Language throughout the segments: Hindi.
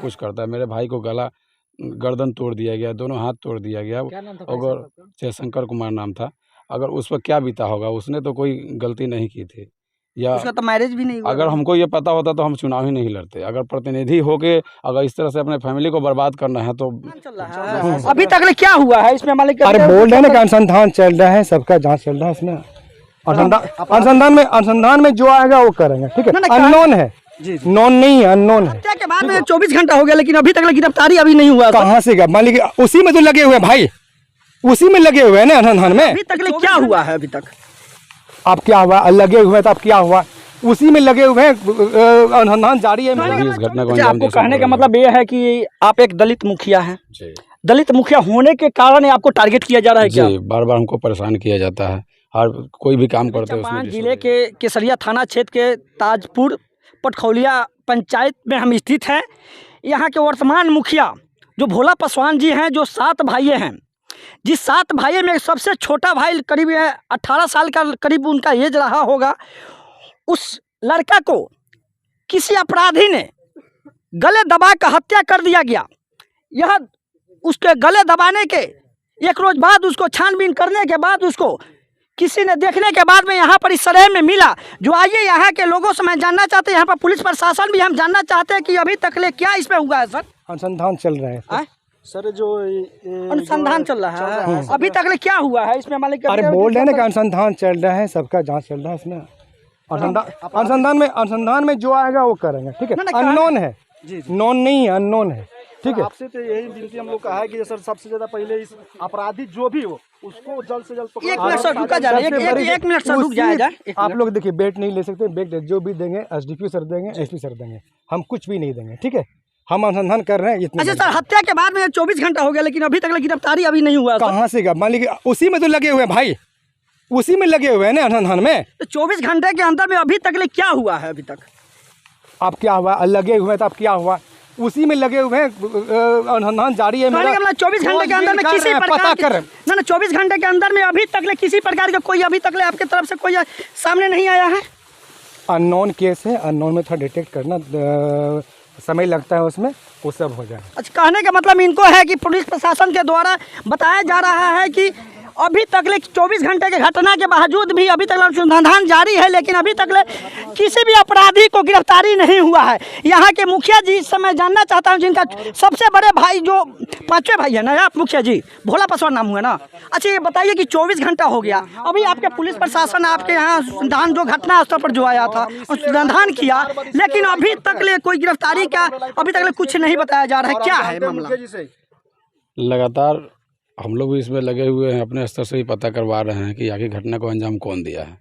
कुछ करता है। मेरे भाई को गला गर्दन तोड़ दिया गया, दोनों हाथ तोड़ दिया गया। अगर जयशंकर कुमार नाम था, अगर उस पर क्या बीता होगा, उसने तो कोई गलती नहीं की थी। या उसका तो मैरिज भी नहीं हुआ। अगर हमको ये पता होता तो हम चुनाव ही नहीं लड़ते। अगर प्रतिनिधि होके अगर इस तरह से अपने फैमिली को बर्बाद करना है तो अभी तक क्या हुआ है इसमें मालिक? अरे बोल रहे हैं ना कि अनुसंधान चल रहा है, सबका जांच चल रहा है इसमें। अनुसंधान में जो आएगा वो करेंगे, ठीक है। अननोन है, नॉन नहीं है, अननोन है। हत्या के बाद में 24 घंटा हो गया लेकिन अभी तक गिरफ्तारी अभी नहीं हुआ। कहाँ से क्या मालिक? उसी में तो लगे हुए हैं भाई, उसी में लगे हुए हैं ना अनुसंधान में। अभी तक क्या हुआ है? अभी तक आप क्या हुआ? लगे हुए तो आप क्या हुआ? उसी में लगे हुए हैं, अनुसंधान जारी है। इस घटना को आपको कहने का मतलब ये है कि आप एक दलित मुखिया हैं। दलित मुखिया होने के कारण आपको टारगेट किया जा रहा है क्या? जी, बार बार हमको परेशान किया जाता है। हर कोई भी काम करते हैं उसमें। जिले के केसरिया थाना क्षेत्र के ताजपुर पटखौलिया पंचायत में हम स्थित हैं। यहाँ के वर्तमान मुखिया जो भोला पासवान जी हैं, जो 7 भाई हैं, जिस 7 भाई में सबसे छोटा भाई करीब 18 साल का करीब उनका एज रहा होगा। उस लड़का को किसी अपराधी ने गले दबा कर हत्या कर दिया गया। यह उसके गले दबाने के एक रोज बाद, उसको छानबीन करने के बाद, उसको किसी ने देखने के बाद में यहाँ पर इस शहर में मिला। जो आइए यहाँ के लोगों से मैं जानना चाहते हैं, यहाँ पर पुलिस प्रशासन भी हम जानना चाहते हैं कि अभी तक ले क्या इसमें हुआ है। सर अनुसंधान चल रहा है सर, जो अनुसंधान चल रहा है अभी तक ले क्या हुआ है इसमें मालिक? अरे बोल रहे हैं ना कि अनुसंधान चल रहा है, सबका जांच चल रहा है इसमें। अनुसंधान में जो आएगा वो करेंगे, ठीक है। अननोन है, नॉन नहीं है, अननोन है, ठीक है। आपसे तो यही विनती हम लोग का है कि सर सबसे ज्यादा पहले इस अपराधी जो भी हो उसको जल्द से जल्द पकड़ो। एक मिनट सर रुका जा रहा है, एक मिनट सर रुक जाएगा। आप लोग देखिए, बेट नहीं ले सकते। बेट जो भी देंगे एसडीपी सर देंगे, एसपी सर देंगे, हम कुछ भी नहीं देंगे, ठीक है। हम अनुसंधान कर रहे हैं। अच्छा सर, हत्या के बाद में 24 घंटा हो गया लेकिन अभी तक गिरफ्तारी अभी नहीं हुआ। कहाँ से क्या मालिक? उसी में तो लगे हुए हैं भाई, उसी में लगे हुए हैं ना अनुसंधान में। तो 24 घंटे के अंदर में अभी तक क्या हुआ है? अभी तक आप क्या हुआ? लगे हुए तो आप क्या हुआ? उसी में लगे हुए हैं, अनुसंधान जारी है। 24 घंटे के अंदर में किसी प्रकार का ना 24 घंटे के अंदर में अभी तक किसी प्रकार का कोई अभी तक आपके तरफ से कोई सामने नहीं आया है। अननोन केस है, अननोन में थोड़ा डिटेक्ट करना समय लगता है, उसमें वो सब हो जाए। अच्छा, कहने का मतलब इनको है कि पुलिस प्रशासन के द्वारा बताया जा रहा है कि अभी तक 24 घंटे के घटना के बावजूद भी अभी तक अनुसंधान जारी है लेकिन अभी तक किसी भी अपराधी को गिरफ्तारी नहीं हुआ है। यहाँ के मुखिया जी से मैं जानना चाहता हूँ, जिनका सबसे बड़े भाई जो 5वें भाई है ना आप मुखिया जी, भोला पासवान नाम हुआ ना। अच्छा ये बताइए कि 24 घंटा हो गया, अभी आपके पुलिस प्रशासन आपके यहाँ अनुसंधान जो घटना स्थल पर जो आया था अनुसंधान किया, लेकिन अभी तक कोई गिरफ्तारी का अभी तक कुछ नहीं बताया जा रहा है। क्या है मामला? लगातार हम लोग भी इसमें लगे हुए हैं, अपने स्तर से ही पता करवा रहे हैं कि आगे घटना को अंजाम कौन दिया है।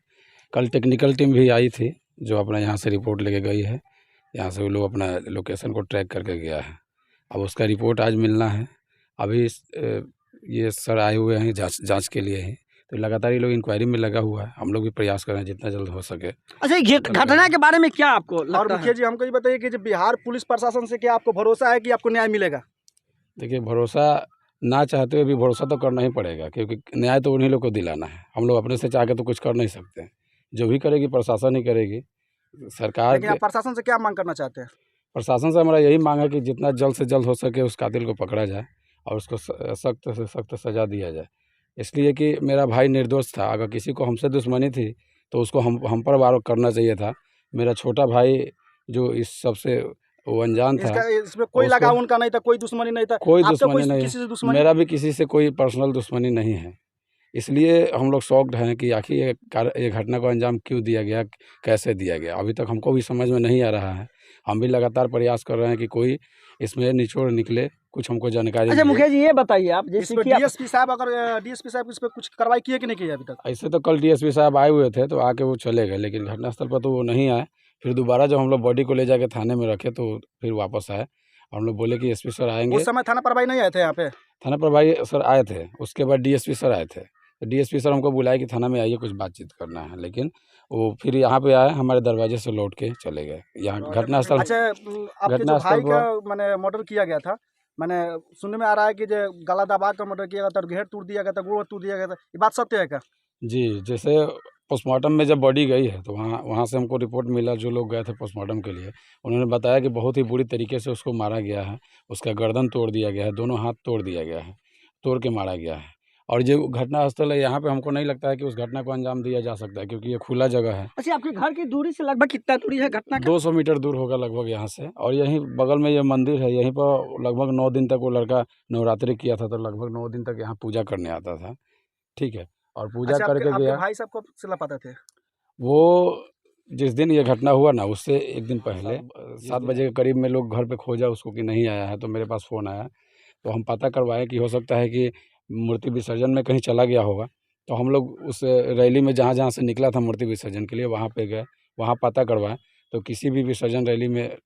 कल टेक्निकल टीम भी आई थी जो अपना यहाँ से रिपोर्ट लेके गई है। यहाँ से वो लोग अपना लोकेशन को ट्रैक करके गया है। अब उसका रिपोर्ट आज मिलना है। अभी ये सर आए हुए हैं जांच के लिए ही, तो लगातार ये लोग इंक्वायरी में लगा हुआ है। हम लोग भी प्रयास कर रहे हैं जितना जल्द हो सके। अच्छा, घटना के बारे में क्या आपको लगता और मुखिया जी हमको ये बताइए कि बिहार पुलिस प्रशासन से क्या आपको भरोसा है कि आपको न्याय मिलेगा? देखिए, भरोसा ना चाहते हुए भी भरोसा तो करना ही पड़ेगा, क्योंकि न्याय तो उन्हीं लोग को दिलाना है। हम लोग अपने से चाह के तो कुछ कर नहीं सकते। जो भी करेगी प्रशासन ही करेगी, सरकार। लेकिन आप प्रशासन से क्या मांग करना चाहते हैं? प्रशासन से हमारा यही मांग है कि जितना जल्द से जल्द हो सके उस कातिल को पकड़ा जाए और उसको सख्त से सख्त सज़ा दिया जाए। इसलिए कि मेरा भाई निर्दोष था। अगर किसी को हमसे दुश्मनी थी तो उसको हम पर वार करना चाहिए था। मेरा छोटा भाई जो इस सबसे वो अनजान था, इसमें कोई लगाव उनका नहीं था, कोई दुश्मनी नहीं था। कोई दुश्मनी नहीं, किसी से दुश्मनी? मेरा भी किसी से कोई पर्सनल दुश्मनी नहीं है। इसलिए हम लोग शॉक्ड हैं कि आखिर ये घटना को अंजाम क्यों दिया गया, कैसे दिया गया, अभी तक हमको भी समझ में नहीं आ रहा है। हम भी लगातार प्रयास कर रहे हैं कि कोई इसमें निचोड़ निकले, कुछ हमको जानकारी। अच्छा मुखिया जी ये बताइए आप, जैसे कि डीएसपी साहब, अगर डीएसपी साहब इस पर कुछ कार्रवाई किए कि नहीं किए अभी तक? ऐसे तो कल डीएसपी साहब आए हुए थे तो आके वो चले गए, लेकिन घटनास्थल पर तो वो नहीं आए। फिर दोबारा जब हम लोग बॉडी को ले जाके थाने में रखे तो फिर वापस आए। हम लोग बोले कि एसपी सर आएंगे। उस समय थाना प्रभारी नहीं आए थे यहाँ पे? थाना प्रभारी सर आए थे, उसके बाद डीएसपी सर आए थे। तो डीएसपी सर हमको बुलाए कि थाना में आइए, कुछ बातचीत करना है, लेकिन वो फिर यहाँ पे आए, हमारे दरवाजे से लौट के चले गए। यहाँ घटनास्थल। अच्छा, आपके जो भाई का मैंने मर्डर किया गया था, मैंने सुनने में आ रहा है कि जो गला दबा कर मर्डर किया गया था, घेर तोड़ दिया गया था, गोड़ तोड़ दिया गया था, ये बात सत्य है क्या? जी, जैसे पोस्टमार्टम में जब बॉडी गई है तो वहाँ से हमको रिपोर्ट मिला, जो लोग गए थे पोस्टमार्टम के लिए उन्होंने बताया कि बहुत ही बुरी तरीके से उसको मारा गया है। उसका गर्दन तोड़ दिया गया है, दोनों हाथ तोड़ दिया गया है, तोड़ के मारा गया है। और जो घटना स्थल है यहाँ पे हमको नहीं लगता है कि उस घटना को अंजाम दिया जा सकता है, क्योंकि ये खुला जगह है। अच्छा, आपके घर की दूरी से लगभग कितना दूरी है घटना का? 200 मीटर दूर होगा लगभग यहाँ से। और यहीं बगल में ये मंदिर है, यहीं पर लगभग 9 दिन तक वो लड़का नवरात्रि किया था, तो लगभग 9 दिन तक यहाँ पूजा करने आता था। ठीक है, और पूजा करके गया। भाई साहब कब से लापता थे? वो जिस दिन ये घटना हुआ ना, उससे एक दिन पहले 7 बजे के करीब में लोग घर पे खोजा उसको कि नहीं आया है, तो मेरे पास फ़ोन आया। तो हम पता करवाए कि हो सकता है कि मूर्ति विसर्जन में कहीं चला गया होगा। तो हम लोग उस रैली में जहाँ से निकला था मूर्ति विसर्जन के लिए, वहाँ पे गए, वहाँ पता करवाए। तो किसी भी विसर्जन रैली में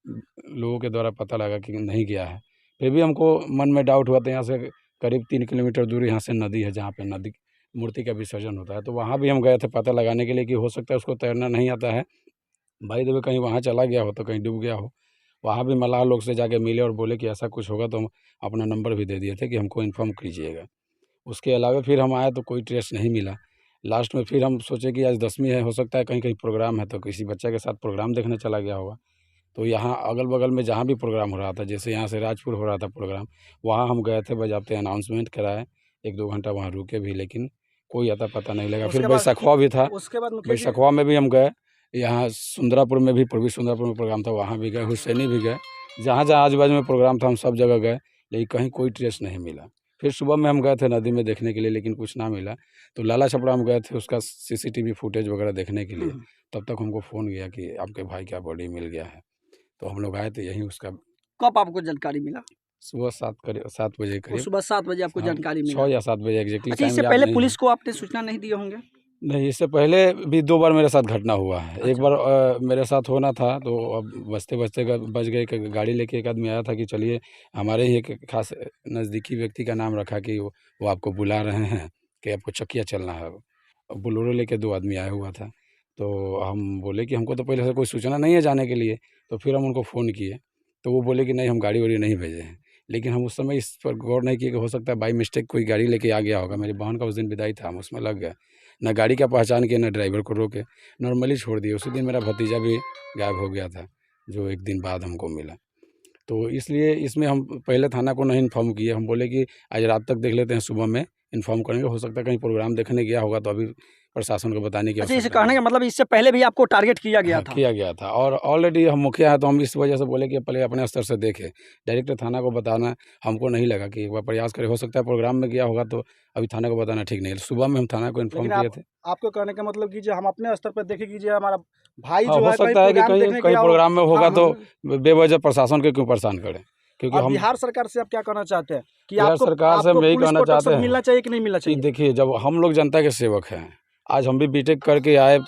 लोगों के द्वारा पता लगा कि नहीं गया है। फिर भी हमको मन में डाउट हुआ। तो यहाँ से करीब 3 किलोमीटर दूर यहाँ से नदी है, जहाँ पे नदी मूर्ति का विसर्जन होता है। तो वहाँ भी हम गए थे पता लगाने के लिए कि हो सकता है उसको तैरना नहीं आता है, भाई देवे कहीं वहाँ चला गया हो, तो कहीं डूब गया हो। वहाँ भी मलाह लोग से जाके मिले और बोले कि ऐसा कुछ होगा, तो हम अपना नंबर भी दे दिए थे कि हमको इन्फॉर्म कीजिएगा। उसके अलावा फिर हम आए तो कोई ट्रेस नहीं मिला। लास्ट में फिर हम सोचे कि आज 10वीं है, हो सकता है कहीं कहीं प्रोग्राम है, तो किसी बच्चे के साथ प्रोग्राम देखने चला गया होगा। तो यहाँ अगल बगल में जहाँ भी प्रोग्राम हो रहा था, जैसे यहाँ से राजपुर हो रहा था प्रोग्राम, वहाँ हम गए थे, बजाते अनाउंसमेंट कराए, 1-2 घंटा वहाँ रुके भी, लेकिन कोई अता पता नहीं लगा। फिर बैसखवा भी था, उसके बाद बैसखवा में भी हम गए। यहाँ सुंदरापुर में भी, पूर्वी सुंदरापुर में प्रोग्राम था, वहाँ भी गए। हुसैनी भी गए, जहाँ जहाँ आजू बाजू में प्रोग्राम था हम सब जगह गए, लेकिन कहीं कोई ट्रेस नहीं मिला। फिर सुबह में हम गए थे नदी में देखने के लिए, लेकिन कुछ ना मिला। तो लाला छपड़ा हम गए थे उसका CCTV फुटेज वगैरह देखने के लिए। तब तक हमको फ़ोन गया कि आपके भाई का बॉडी मिल गया है। तो हम लोग आए थे, यहीं उसका कब आपको जानकारी मिला? सुबह 7 बजे करीब। सुबह 7 बजे आपको जानकारी मिला? 6 या 7 बजे एग्जैक्टली। अच्छा, इससे पहले पुलिस को आपने सूचना नहीं दिए होंगे? नहीं, इससे पहले भी 2 बार मेरे साथ घटना हुआ है। एक बार मेरे साथ होना था, तो अब बचते बच गए कि गाड़ी लेके एक आदमी आया था कि चलिए, हमारे ही एक खास नज़दीकी व्यक्ति का नाम रखा कि वो आपको बुला रहे हैं कि आपको चकिया चलना है। बोलेरो लेके 2 आदमी आया हुआ था। तो हम बोले कि हमको तो पहले से कोई सूचना नहीं है जाने के लिए। तो फिर हम उनको फ़ोन किए, तो वो बोले कि नहीं, हम गाड़ी वाड़ी नहीं भेजे हैं। लेकिन हम उस समय इस पर गौर नहीं किए कि हो सकता है बाई मिस्टेक कोई गाड़ी लेके आ गया होगा। मेरी बहन का उस दिन विदाई था, हम उसमें लग गए, ना गाड़ी का पहचान किया, ना ड्राइवर को रोके, नॉर्मली छोड़ दिए। उसी दिन मेरा भतीजा भी गायब हो गया था, जो 1 दिन बाद हमको मिला। तो इसलिए इसमें हम पहले थाना को नहीं इन्फॉर्म किए। हम बोले कि आज रात तक देख लेते हैं, सुबह में इन्फॉर्म करेंगे। हो सकता है कहीं प्रोग्राम देखने गया होगा, तो अभी प्रशासन को बताने की अच्छा, इसे आवश्यकता कहने का मतलब इससे पहले भी आपको टारगेट किया गया था? किया गया था। और ऑलरेडी हम मुखिया हैं, तो हम इस वजह से बोले कि पहले अपने स्तर से देखें। डायरेक्ट थाना को बताना हमको नहीं लगा कि एक बार प्रयास करें, हो सकता है प्रोग्राम में गया होगा, तो अभी थाना को बताना ठीक नहीं है। सुबह में हम थाना को इन्फॉर्म किए थे। आपको कहने का मतलब कीजिए, हम अपने स्तर पर देखे कीजिए, हमारा भाई हाँ, जो हो है सकता है कि कहीं प्रोग्राम में होगा, तो बेवजह प्रशासन को क्यों परेशान करें, क्योंकि हम बिहार सरकार से आप क्या कहना चाहते हैं कि बिहार आपको सरकार से हम यही कहना चाहते हैं मिलना चाहिए कि नहीं मिलना कि चाहिए? देखिए, जब हम लोग जनता के सेवक हैं, आज हम भी बीटेक करके आए,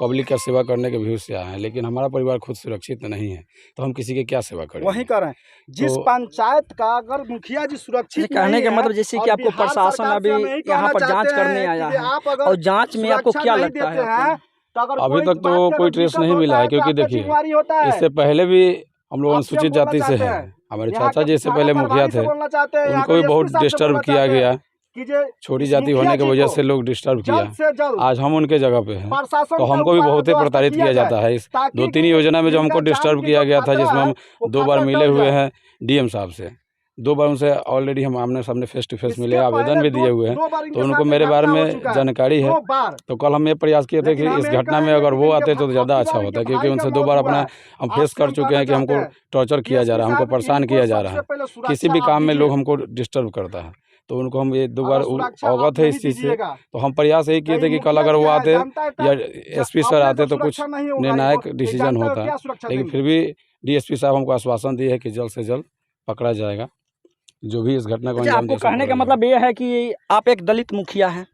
पब्लिक का सेवा करने के व्यू से आए हैं, लेकिन हमारा परिवार खुद सुरक्षित नहीं है, तो हम किसी के क्या सेवा करें? वही कर रहे हैं। जिस पंचायत का अगर मुखिया जी सुरक्षित कहने का मतलब जैसे कि आपको प्रशासन अभी यहाँ पर जांच करने आया है, और जांच में आपको क्या लगता है? अभी तक तो कोई ट्रेस नहीं मिला है, क्योंकि देखिए, इससे पहले भी हम लोग अनुसूचित जाति से हैं। हमारे चाचा जी इससे पहले मुखिया थे, उनको भी बहुत डिस्टर्ब किया गया। छोटी जाति होने की वजह से लोग डिस्टर्ब किया। आज हम उनके जगह पे हैं, तो हमको भी बहुत ही प्रताड़ित किया जाता है। इस 2-3 योजना में जो हमको डिस्टर्ब किया गया था, जिसमें हम 2 बार मिले हुए हैं DM साहब से, 2 बार उनसे ऑलरेडी हम आमने सामने फेस टू फेस मिले, आवेदन भी दिए हुए हैं, तो उनको मेरे बारे में जानकारी है। तो कल हम ये प्रयास किए थे कि इस घटना में अगर वो आते तो ज़्यादा अच्छा होता, क्योंकि उनसे 2 बार अपना हम फेस कर चुके हैं कि हमको टॉर्चर किया जा रहा है, हमको परेशान किया जा रहा है, किसी भी काम में लोग हमको डिस्टर्ब करता है। तो उनको हम ये 2 बार अवगत है इस चीज़ से। तो हम प्रयास यही किए थे कि कल अगर वो आते या SP सर आते तो कुछ निर्णायक डिसीजन होता, लेकिन फिर भी DSP साहब हमको आश्वासन दिए है कि जल्द से जल्द पकड़ा जाएगा जो भी इस घटना को अंजाम आपको कहने का मतलब ये है कि आप एक दलित मुखिया हैं।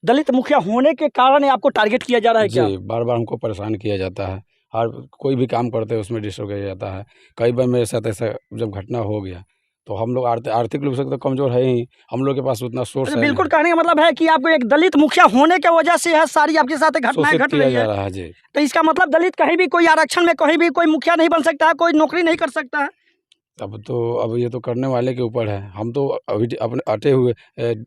दलित मुखिया होने के कारण आपको टारगेट किया जा रहा है क्या? जी, बार-बार हमको परेशान किया जाता है, हर कोई भी काम करते हैं उसमें डिस्टर्ब किया जाता है। कई बार मेरे साथ ऐसा जब घटना हो गया, तो हम लोग आर्थिक रूप से तो कमज़ोर है ही, हम लोग के पास उतना सोर्स है। बिल्कुल, कहने का मतलब है कि आपको एक दलित मुखिया होने की वजह से है सारी आपके साथ घटनाएं घट रही है। जी, तो इसका मतलब दलित कहीं भी कोई आरक्षण में कहीं भी कोई मुखिया नहीं बन सकता है, कोई नौकरी नहीं कर सकता है। अब ये तो करने वाले के ऊपर है। हम तो अभी अपने अटे हुए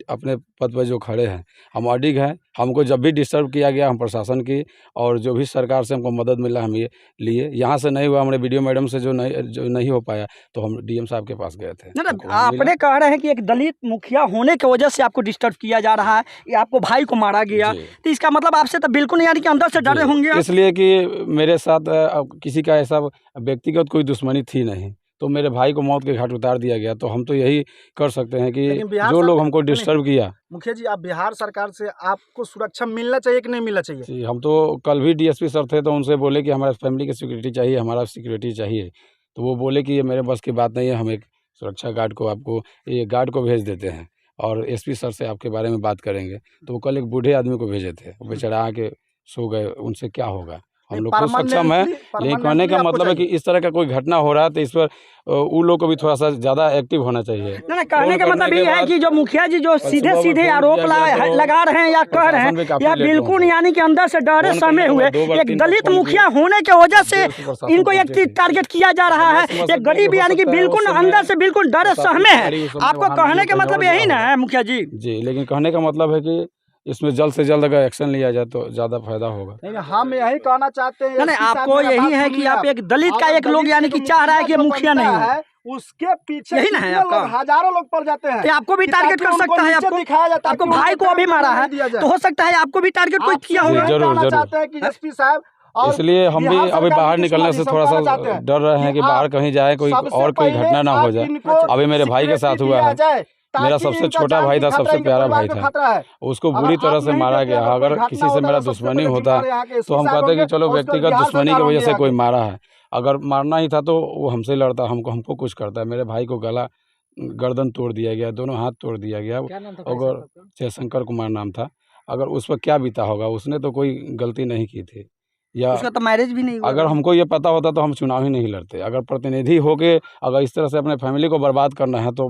अपने पद पर जो खड़े हैं, हम अडिग हैं। हमको जब भी डिस्टर्ब किया गया, हम प्रशासन की और जो भी सरकार से हमको मदद मिला हम ये लिए। यहाँ से नहीं हुआ, हमारे वीडियो मैडम से जो नहीं हो पाया, तो हम डीएम साहब के पास गए थे। ना आपने कह रहे हैं कि एक दलित मुखिया होने की वजह से आपको डिस्टर्ब किया जा रहा है, या आपको भाई को मारा गया, तो इसका मतलब आपसे तो बिल्कुल यानी कि अंदर से डरे होंगे। इसलिए कि मेरे साथ किसी का ऐसा व्यक्तिगत कोई दुश्मनी थी नहीं, तो मेरे भाई को मौत के घाट उतार दिया गया। तो हम तो यही कर सकते हैं कि जो लोग हमको डिस्टर्ब किया। मुखिया जी, आप बिहार सरकार से आपको सुरक्षा मिलना चाहिए कि नहीं मिलना चाहिए? जी, हम तो कल भी डीएसपी सर थे, तो उनसे बोले कि हमारा फैमिली की सिक्योरिटी चाहिए, हमारा सिक्योरिटी चाहिए। तो वो बोले कि ये मेरे बस की बात नहीं है, हम एक सुरक्षा गार्ड को आपको ये गार्ड को भेज देते हैं और एसपी सर से आपके बारे में बात करेंगे। तो वो कल एक बूढ़े आदमी को भेजे थे, वो बेचारा आके सो गए, उनसे क्या होगा। हम लोग खुद सक्षम है, लेकिन कहने का मतलब है कि इस तरह का कोई घटना हो रहा है तो इस पर उन लोग को भी थोड़ा सा ज़्यादा एक्टिव होना चाहिए। ना कहने का मतलब ये है कि जो मुखिया जी जो सीधे सीधे आरोप लगा रहे हैं या कह रहे हैं, या बिल्कुल यानी कि अंदर से डरे सहमे हुए एक दलित मुखिया होने की वजह से इनको एक चीज टारगेट किया जा रहा है। एक गरीब यानी कि बिल्कुल अंदर से बिल्कुल डरे सहमे है। आपको कहने का मतलब यही ना है मुखिया जी? जी, लेकिन कहने का मतलब है कि इसमें जल्द से जल्द अगर एक्शन लिया जाए तो ज़्यादा फायदा होगा। नहीं, हम यही कहना चाहते हैं। नहीं, आपको यही है कि आप एक दलित का एक लोग यानी कि चाह रहा है कि मुखिया नहीं है, उसके पीछे यही ना है आपका। हजारों लोग पड़ जाते हैं। आपको भी टारगेट कर सकता है, आपको भाई को अभी मारा है तो हो सकता है आपको भी टारगेट कोई किया होगा। जरूर चाहते हैं कि एसपी साहब, इसलिए हम भी अभी बाहर निकलने से थोड़ा सा डर रहे हैं कि बाहर कहीं जाए कोई और कोई घटना ना हो जाए। अभी मेरे भाई के साथ हुआ है, मेरा सबसे छोटा भाई था, सबसे प्यारा भाई था, उसको बुरी तरह से मारा गया। अगर किसी से मेरा दुश्मनी होता तो हम कहते कि चलो व्यक्तिगत दुश्मनी की वजह से कोई मारा है, अगर मारना ही था तो वो हमसे लड़ता, हमको कुछ करता। मेरे भाई को गला गर्दन तोड़ दिया गया, दोनों हाथ तोड़ दिया गया। अगर जयशंकर कुमार नाम था, अगर उस पर क्या बीता होगा, उसने तो कोई गलती नहीं की थी, या उसका तो मैरिज भी नहीं हुआ। अगर हमको ये पता होता तो हम चुनाव ही नहीं लड़ते। अगर प्रतिनिधि होके अगर इस तरह से अपने फैमिली को बर्बाद करना है तो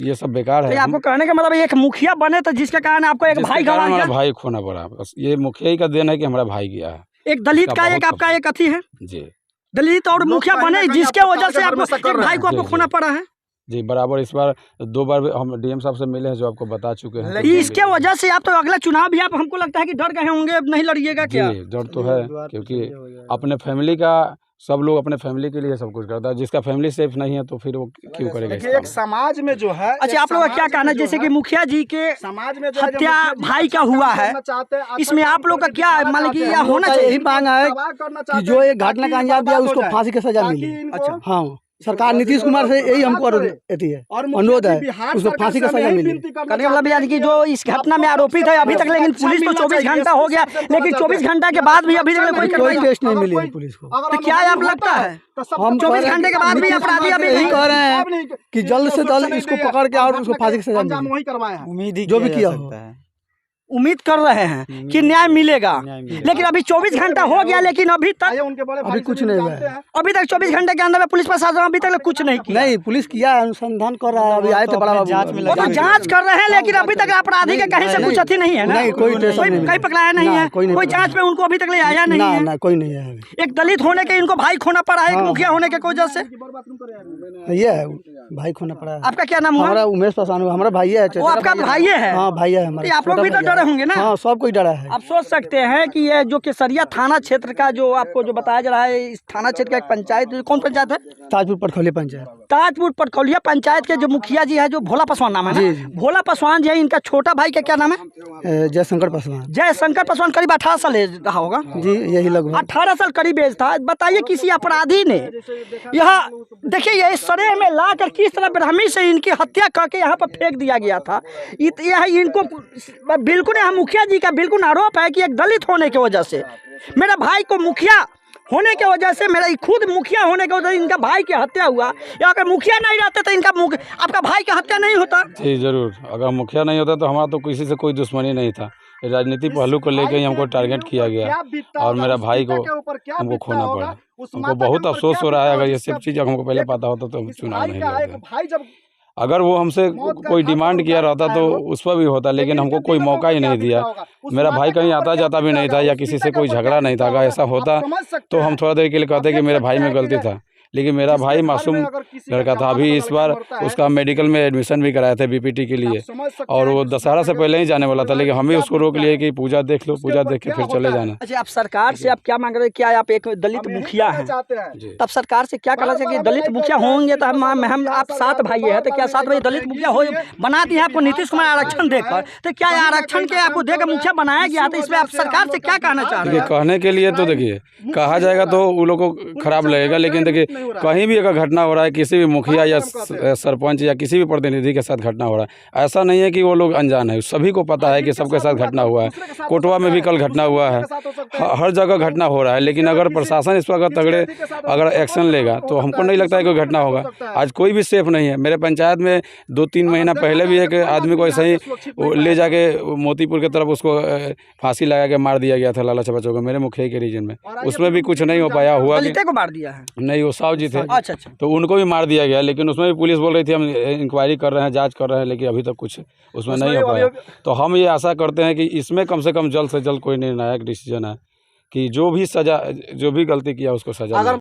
ये सब बेकार है। तो आपको कहने का मतलब एक मुखिया बने तो जिसके कारण आपको एक भाई गंवा गया, भाई खोना पड़ा। बस ये मुखिया ही का देन है कि हमारा भाई गया है। एक दलित का एक आपका एक अथी है जी, दलित और मुखिया बने जिसके वजह से आपको एक भाई को आपको खोना पड़ा है। जी, बराबर। इस बार 2 बार हम डीएम साहब से मिले हैं, जो आपको बता चुके हैं। इसके वजह से आप तो अगला चुनाव भी आप हमको लगता है कि डर गए होंगे, नहीं लड़िएगा क्या? जी, डर तो है, क्योंकि अपने फैमिली का सब लोग अपने फैमिली के लिए सब कुछ करता है। जिसका फैमिली सेफ नहीं है तो फिर वो क्यों करेगा? एक समाज में जो है, अच्छा, आप लोग का क्या कहना है? जैसे कि मुखिया जी के समाज में हत्या भाई का हुआ है, इसमें आप लोग का क्या मान लीजिए या होना चाहिए? यही मांग है कि जो ये घटना का अंजाम दिया उसको फांसी की सजा मिले। अच्छा, हाँ, सरकार नीतीश कुमार से यही हमको अनुरोध है, उसको फांसी का सजा मिले। कहने का मतलब यानी कि जो इस घटना में आरोपित है अभी तक, लेकिन पुलिस तो 24 घंटा हो गया, लेकिन 24 घंटा के बाद भी अभी तक कोई टेस्ट नहीं मिली पुलिस को। तो क्या आप लगता है हम 24 घंटे के बाद भी अपराधी अभी यही कह रहे हैं कि जल्द से जल्द इसको पकड़ के और उसको फांसी की सजा मिले। उम्मीद जो भी किया हो, उम्मीद कर रहे हैं कि न्याय मिलेगा, लेकिन अभी 24 घंटा हो गया, लेकिन अभी तक अभी कुछ नहीं हुआ है। अभी तक 24 घंटे के अंदर में पुलिस प्रशासन अभी तक कुछ नहीं किया। नहीं, पुलिस किया अनुसंधान कर रहा है, अभी आए थे बड़ा जांच में, वो तो जांच कर रहे हैं, लेकिन अभी तक अपराधी के कहीं से कुछ अथी नहीं है ना? नहीं, कोई कहीं पकड़ाया नहीं है, कोई जांच में उनको अभी तक ले आया नहीं है। ना, कोई नहीं है। एक दलित होने के इनको भाई खोना पड़ा है, एक मुखिया होने के वजह से ये है, भाई खोना पड़ा है। आपका क्या नाम हुआ? हमारा उमेश पासवान, हमारा भाई है। वो आपका भाई है? हाँ, भाई है हमारा। आप लोग भी तो डरे होंगे ना? हाँ, सब कोई डरा है। आप सोच सकते हैं कि ये जो केसरिया थाना क्षेत्र का जो आपको जो बताया जा रहा है, इस थाना क्षेत्र का एक पंचायत, कौन पंचायत है? ताजपुर पटखौलिया पंचायत। ताजपुर पटखौलिया पंचायत के जो मुखिया जी है, जो भोला पासवान नाम है ना? भोला पासवान जी है, इनका छोटा भाई का क्या नाम है? जयशंकर पासवान। जयशंकर पासवान करीब 18 साल एज रहा होगा जी, यही लगभग 18 साल करीब एज था। बताइए किसी अपराधी ने यहाँ देखिए ये सरे में ला कर किस तरह ब्राह्मी से इनकी हत्या करके यहाँ पर फेंक दिया गया था। यह इनको बिल्कुल यहाँ मुखिया जी का बिल्कुल आरोप है कि एक दलित होने की वजह से, मेरा भाई को मुखिया होने की वजह से, मेरा खुद मुखिया होने की वजह से इनका भाई की हत्या हुआ। या अगर मुखिया नहीं रहते तो इनका आपका भाई का हत्या नहीं होता। जी जरूर, अगर मुखिया नहीं होता तो हमारा तो किसी से कोई दुश्मनी नहीं था। राजनीति पहलू को लेकर ही हमको टारगेट किया गया और मेरा भाई को हमको खोना पड़ा। हमको बहुत अफसोस हो रहा है। अगर ये सब चीज़ हमको पहले पता होता तो हम चुनाव नहीं लड़ते। अगर वो हमसे कोई डिमांड किया रहता तो उस पर भी होता, लेकिन हमको कोई मौका ही नहीं दिया। मेरा भाई कहीं आता जाता भी नहीं था या किसी से कोई झगड़ा नहीं था। अगर ऐसा होता तो हम थोड़ा देर के लिए कहते कि मेरे भाई में गलती था, लेकिन मेरा भाई मासूम लड़का था। अभी इस बार उसका मेडिकल में एडमिशन भी कराए थे बीपीटी के लिए, और वो दशहरा से पहले ही जाने वाला था, लेकिन हम ही उसको रोक लिए कि पूजा देख लो, पूजा देख के फिर चले जाना। अच्छा, आप सरकार से आप क्या मांग रहे हैं? क्या आप एक दलित मुखिया हैं, तब सरकार से क्या कहना चाहिए कि दलित मुखिया होंगे तो हम आप 7 भाई हैं, तो क्या 7 भाई दलित मुखिया हो बना दिए आपको नीतीश कुमार आरक्षण देकर, तो क्या आरक्षण के आपको देकर मुखिया बनाया गया? तो इसमें आप सरकार से क्या कहना चाह रहे हैं? कहने के लिए तो देखिए, कहा जाएगा तो उन लोगों को खराब लगेगा, लेकिन देखिए कहीं भी अगर घटना हो रहा है, किसी भी मुखिया या सरपंच या किसी भी प्रतिनिधि के साथ घटना हो रहा है, ऐसा नहीं है कि वो लोग अनजान है, सभी को पता है कि सबके साथ घटना हुआ है। कोटवा में भी कल घटना हुआ है, हर जगह घटना हो रहा है, लेकिन अगर प्रशासन इस पर अगर तगड़े अगर एक्शन लेगा तो हमको नहीं लगता है कोई घटना होगा। आज कोई भी सेफ नहीं है। मेरे पंचायत में 2-3 महीना पहले भी एक आदमी को ऐसे ही ले जाके मोतीपुर की तरफ उसको फांसी लगा के मार दिया गया था लाला छपा चौक, मेरे मुखिया के रीजन में। उसमें भी कुछ नहीं हो पाया, हुआ दलित को मार दिया है? नहीं, वो साहु जी थे। अच्छा, तो उनको भी मार दिया गया, लेकिन उसमें भी पुलिस बोल रही थी हम इंक्वायरी कर रहे हैं, जांच कर रहे हैं, लेकिन अभी तक कुछ उसमें नहीं हो पाया। तो हम ये आशा करते हैं कि इसमें कम से कम जल्द से जल्द कोई निर्णायक डिसीजन है कि जो भी सजा, जो भी गलती किया उसको सजा।